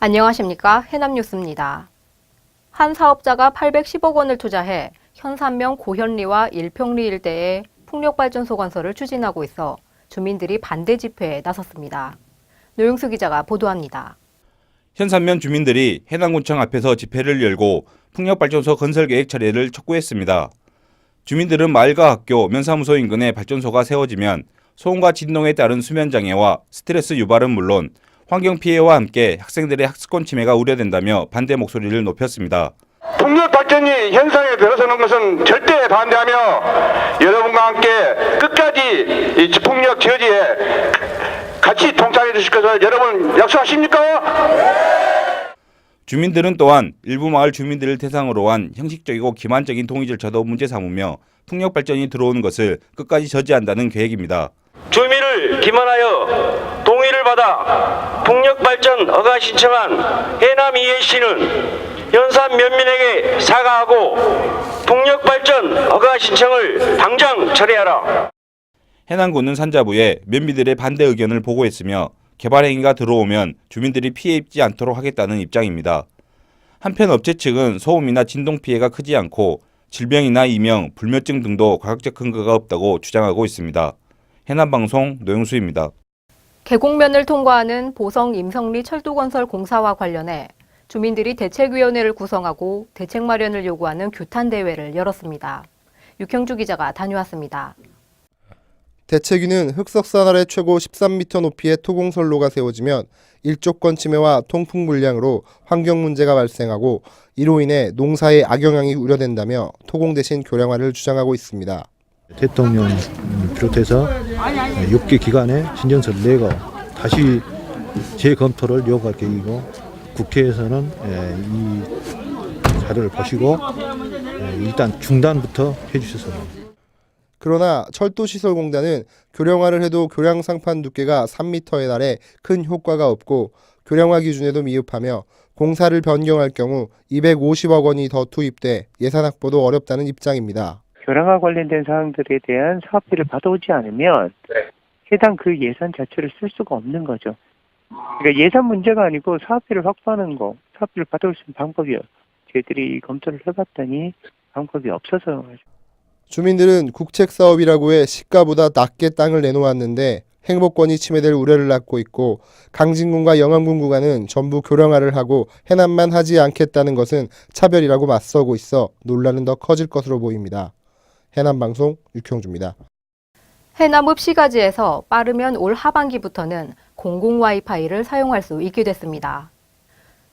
안녕하십니까. 해남뉴스입니다. 한 사업자가 810억 원을 투자해 현산면 고현리와 일평리 일대에 풍력발전소 건설을 추진하고 있어 주민들이 반대 집회에 나섰습니다. 노영수 기자가 보도합니다. 현산면 주민들이 해남군청 앞에서 집회를 열고 풍력발전소 건설 계획 철회를 촉구했습니다. 주민들은 마을과 학교, 면사무소 인근에 발전소가 세워지면 소음과 진동에 따른 수면 장애와 스트레스 유발은 물론 환경 피해와 함께 학생들의 학습권 침해가 우려된다며 반대 목소리를 높였습니다. 풍력 발전이 현상에 들어서는 것은 절대 반대하며 여러분과 함께 끝까지 이 풍력 저지에 같이 동참해 주실 것을 여러분 약속하십니까? 주민들은 또한 일부 마을 주민들을 대상으로 한 형식적이고 기만적인 동의 절차도 문제 삼으며 풍력 발전이 들어오는 것을 끝까지 저지한다는 계획입니다. 주민을 기만하여 동의를 받아 풍력발전 허가 신청한 해남 EAC는 현산 면민에게 사과하고 풍력발전 허가 신청을 당장 철회하라. 해남군은 산자부에 면민들의 반대 의견을 보고했으며 개발 행위가 들어오면 주민들이 피해 입지 않도록 하겠다는 입장입니다. 한편 업체 측은 소음이나 진동 피해가 크지 않고 질병이나 이명, 불면증 등도 과학적 근거가 없다고 주장하고 있습니다. 해남방송 노영수입니다. 계곡면을 통과하는 보성 임성리 철도건설 공사와 관련해 주민들이 대책위원회를 구성하고 대책 마련을 요구하는 규탄대회를 열었습니다. 육형주 기자가 다녀왔습니다. 대책위는 흑석산 아래 최고 13m 높이의 토공선로가 세워지면 일조권 침해와 통풍 불량으로 환경 문제가 발생하고 이로 인해 농사에 악영향이 우려된다며 토공 대신 교량화를 주장하고 있습니다. 대통령 비롯해서 6개 기관에 신정서를 내고 다시 재검토를 요구할 계획이고 국회에서는 이 자료를 보시고 일단 중단부터 해주셔서 그러나 철도시설공단은 교량화를 해도 교량 상판 두께가 3m에 달해 큰 효과가 없고 교량화 기준에도 미흡하며 공사를 변경할 경우 250억 원이 더 투입돼 예산 확보도 어렵다는 입장입니다. 교량화 관련된 사항들에 대한 사업비를 받아오지 않으면 해당 그 예산 자체를 쓸 수가 없는 거죠. 그러니까 예산 문제가 아니고 사업비를 확보하는 거, 사업비를 받아올 수 있는 방법이요. 저희들이 검토를 해봤더니 방법이 없어서. 주민들은 국책사업이라고 해 시가보다 낮게 땅을 내놓았는데 행복권이 침해될 우려를 낳고 있고 강진군과 영암군 구간은 전부 교량화를 하고 해남만 하지 않겠다는 것은 차별이라고 맞서고 있어 논란은 더 커질 것으로 보입니다. 해남방송 육형주입니다. 해남 읍시가지에서 빠르면 올 하반기부터는 공공 와이파이를 사용할 수 있게 됐습니다.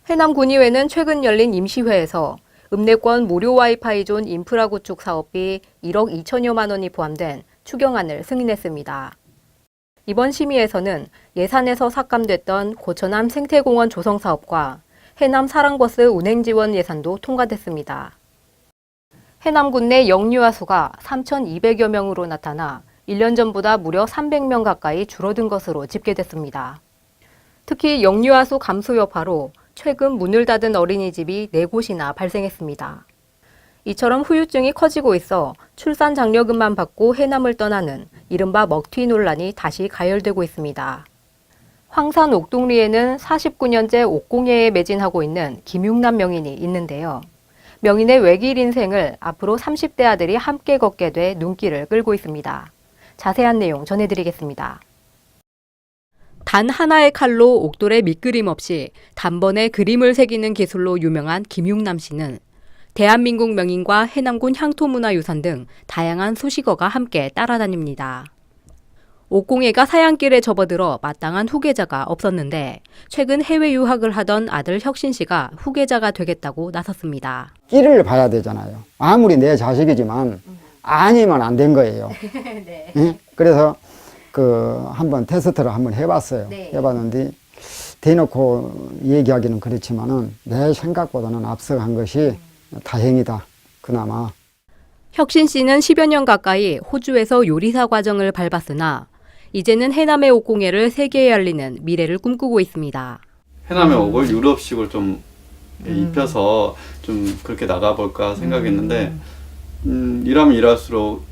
해남군의회는 최근 열린 임시회에서 읍내권 무료 와이파이 존 인프라 구축 사업비 1억 2천여만 원이 포함된 추경안을 승인했습니다. 이번 심의에서는 예산에서 삭감됐던 고천암 생태공원 조성 사업과 해남 사랑버스 운행 지원 예산도 통과됐습니다. 해남군 내 영유아 수가 3,200여 명으로 나타나 1년 전보다 무려 300명 가까이 줄어든 것으로 집계됐습니다. 특히 영유아 수 감소 여파로 최근 문을 닫은 어린이집이 4곳이나 발생했습니다. 이처럼 후유증이 커지고 있어 출산 장려금만 받고 해남을 떠나는 이른바 먹튀 논란이 다시 가열되고 있습니다. 황산 옥동리에는 49년째 옥공예에 매진하고 있는 김육남 명인이 있는데요. 명인의 외길 인생을 앞으로 30대 아들이 함께 걷게 돼 눈길을 끌고 있습니다. 자세한 내용 전해드리겠습니다. 단 하나의 칼로 옥돌에 밑그림 없이 단번에 그림을 새기는 기술로 유명한 김육남 씨는 대한민국 명인과 해남군 향토문화유산 등 다양한 수식어가 함께 따라다닙니다. 옥공예가 사양길에 접어들어 마땅한 후계자가 없었는데 최근 해외 유학을 하던 아들 혁신 씨가 후계자가 되겠다고 나섰습니다. 끼를 봐야 되잖아요. 아무리 내 자식이지만 아니면 안 된 거예요. 네. 네? 그래서 한번 테스트를 한번 해봤어요. 네. 해봤는데 대놓고 얘기하기는 그렇지만은 내 생각보다는 앞서간 것이 다행이다. 그나마. 혁신 씨는 10여 년 가까이 호주에서 요리사 과정을 밟았으나 이제는 해남의 옥공예를 세계에 알리는 미래를 꿈꾸고 있습니다. 해남의 옥을 유럽식으로 좀 입혀서 좀 그렇게 나가볼까 생각했는데 일하면 일할수록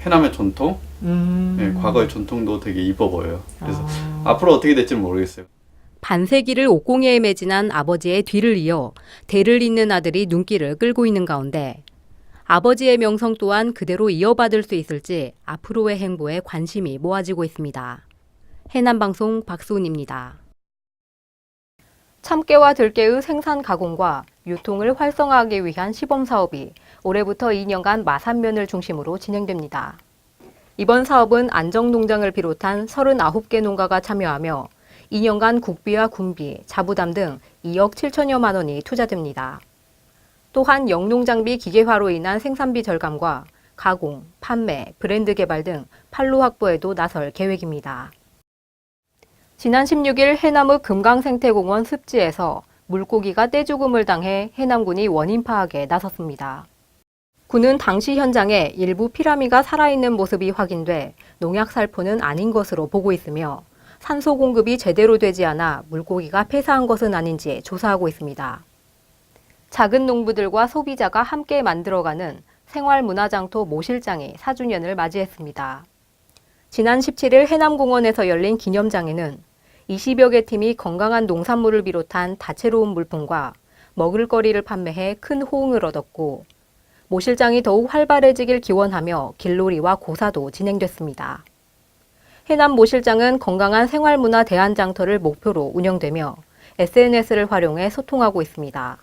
해남의 전통, 과거의 전통도 되게 이뻐 보여요. 그래서 앞으로 어떻게 될지는 모르겠어요. 반세기를 옥공예에 매진한 아버지의 뒤를 이어 대를 잇는 아들이 눈길을 끌고 있는 가운데 아버지의 명성 또한 그대로 이어받을 수 있을지 앞으로의 행보에 관심이 모아지고 있습니다. 해남방송 박수은입니다. 참깨와 들깨의 생산 가공과 유통을 활성화하기 위한 시범사업이 올해부터 2년간 마산면을 중심으로 진행됩니다. 이번 사업은 안정농장을 비롯한 39개 농가가 참여하며 2년간 국비와 군비, 자부담 등 2억 7천여만 원이 투자됩니다. 또한 영농장비 기계화로 인한 생산비 절감과 가공, 판매, 브랜드 개발 등 판로 확보에도 나설 계획입니다. 지난 16일 해남의 금강생태공원 습지에서 물고기가 떼죽음을 당해 해남군이 원인 파악에 나섰습니다. 군은 당시 현장에 일부 피라미가 살아있는 모습이 확인돼 농약 살포는 아닌 것으로 보고 있으며 산소 공급이 제대로 되지 않아 물고기가 폐사한 것은 아닌지 조사하고 있습니다. 작은 농부들과 소비자가 함께 만들어가는 생활문화장터 모실장이 4주년을 맞이했습니다. 지난 17일 해남공원에서 열린 기념장에는 20여 개 팀이 건강한 농산물을 비롯한 다채로운 물품과 먹을거리를 판매해 큰 호응을 얻었고 모실장이 더욱 활발해지길 기원하며 길놀이와 고사도 진행됐습니다. 해남 모실장은 건강한 생활문화 대안장터를 목표로 운영되며 SNS를 활용해 소통하고 있습니다.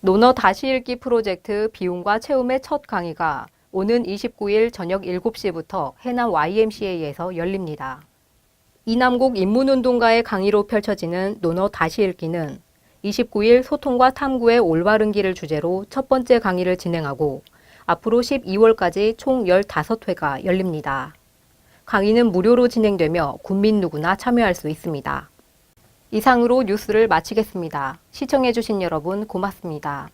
논어 다시 읽기 프로젝트 비움과 채움의 첫 강의가 오는 29일 저녁 7시부터 해남 YMCA에서 열립니다. 이남국 인문운동가의 강의로 펼쳐지는 논어 다시 읽기는 29일 소통과 탐구의 올바른 길을 주제로 첫 번째 강의를 진행하고 앞으로 12월까지 총 15회가 열립니다. 강의는 무료로 진행되며 국민 누구나 참여할 수 있습니다. 이상으로 뉴스를 마치겠습니다. 시청해주신 여러분 고맙습니다.